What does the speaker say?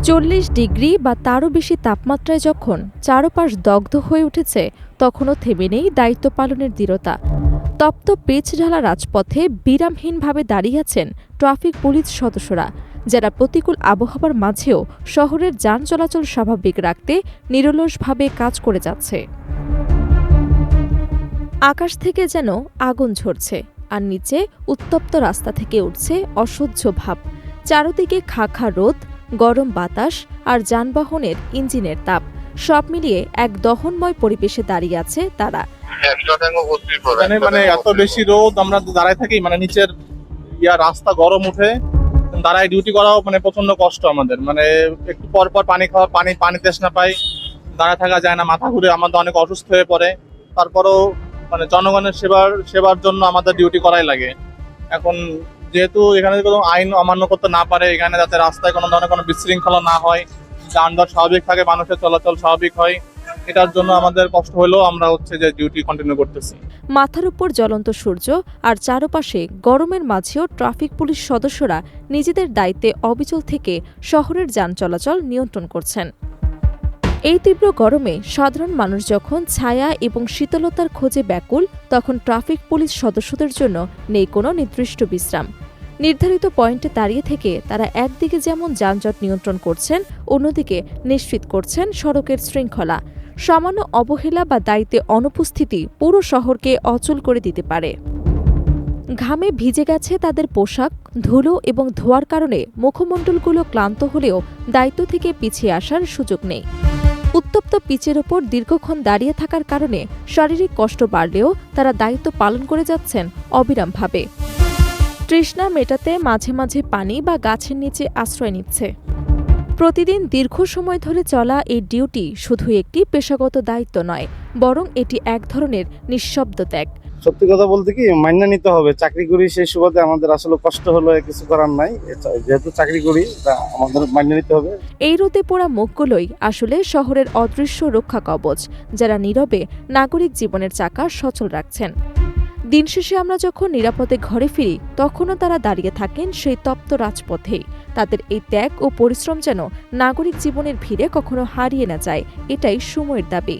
40 degree বা তারও বেশি তাপমাত্রায় যখন চারপাশ দগ্ধ হয়ে উঠেছে, তখনও থেমে নেই দায়িত্ব পালনের দৃঢ়তা। তপ্ত পিচ ঢালা রাজপথে বিরামহীনভাবে দাঁড়িয়ে আছেন ট্রাফিক পুলিশ সদস্যরা, যারা প্রতিকূল আবহাওয়ার মাঝেও শহরের যান চলাচল স্বাভাবিক রাখতে নিরলসভাবে কাজ করে যাচ্ছে। আকাশ থেকে যেন আগুন ঝরছে, আর নিচে উত্তপ্ত রাস্তা থেকে উঠছে অসহ্য ভাব। চারদিকে খাখা রোদ, গরম বাতাস আর যানবাহনের ইঞ্জিনের তাপ, সব মিলিয়ে এক দহনময় পরিবেশে দাঁড়িয়ে আছে তারা। এত বেশি রোদ, আমরা দাঁড়ায় থাকি, নিচের রাস্তা গরম উঠে, দাঁড়ায় ডিউটি করাও প্রচন্ড কষ্ট আমাদের। একটু পর পর পানি খাওয়া, পানি তেষ্টা পাই, দাঁড়ায় থাকা যায় না, মাথা ঘুরে আমাদের অনেক অসুস্থ হয়ে পড়ে। তারপরেও জনগণের সেবার জন্য আমাদের ডিউটি করাই লাগে। এখন যেহেতু এখানে কোনো আইন অমান্য করতে না পারে, এখানে যাতে রাস্তায় কোনো ধরনের কোনো বিশৃঙ্খলা না হয়, যানজট স্বাভাবিক থাকে, মানুষের চলাচল স্বাভাবিক হয়, এটার জন্য আমাদের কষ্ট হলেও আমরা যে ডিউটি কন্টিনিউ করতেছি। মাথার উপর জ্বলন্ত সূর্য আর চারপাশে গরমের মাঝেও ট্রাফিক পুলিশ সদস্যরা নিজেদের দায়িত্বে অবিচল থেকে শহরের যান চলাচল নিয়ন্ত্রণ করছেন। এই তীব্র গরমে সাধারণ মানুষ যখন ছায়া এবং শীতলতার খোঁজে ব্যাকুল, তখন ট্রাফিক পুলিশ সদস্যদের জন্য নেই কোনো নির্দিষ্ট বিশ্রাম। নির্ধারিত পয়েন্টে দাঁড়িয়ে থেকে তারা একদিকে যেমন যানজট নিয়ন্ত্রণ করছেন, অন্যদিকে নিশ্চিত করছেন সড়কের শৃঙ্খলা। সামান্য অবহেলা বা দায়িত্বে অনুপস্থিতি পুরো শহরকে অচল করে দিতে পারে। ঘামে ভিজে গেছে তাদের পোশাক, ধুলো এবং ধোয়ার কারণে মুখমণ্ডলগুলো ক্লান্ত হলেও দায়িত্ব থেকে পিছিয়ে আসার সুযোগ নেই। উত্তপ্ত পিচের ওপর দীর্ঘক্ষণ দাঁড়িয়ে থাকার কারণে শারীরিক কষ্ট বাড়লেও তারা দায়িত্ব পালন করে যাচ্ছেন অবিরামভাবে। তৃষ্ণা মেটাতে মাঝে মাঝে পানি বা গাছের নিচে আশ্রয় নিচ্ছে। প্রতিদিন দীর্ঘ সময় ধরে চলা এই ডিউটি শুধু একটি পেশাগত দায়িত্ব নয়, বরং এটি এক ধরনের নিঃশব্দ ত্যাগ। সত্যি কথা বলতে কি, মাইনা নিতে হবে। চাকরি করি, সেই সুবাদে আমাদের আসলে কষ্ট হলো, কিছু করার নাই। যেহেতু চাকরি করি, আমাদের মাইনা নিতে হবে। এই রোদে পোড়া মুখগুলোই আসলে শহরের অদৃশ্য রক্ষা কবচ, যারা নীরবে নাগরিক জীবনের চাকা সচল রাখছেন। দিন শেষে আমরা যখন নিরাপদে ঘরে ফিরি, তখনও তারা দাঁড়িয়ে থাকেন সেই তপ্ত রাজপথেই। তাদের এই ত্যাগ ও পরিশ্রম যেন নাগরিক জীবনের ভিড়ে কখনো হারিয়ে না যায়, এটাই সময়ের দাবি।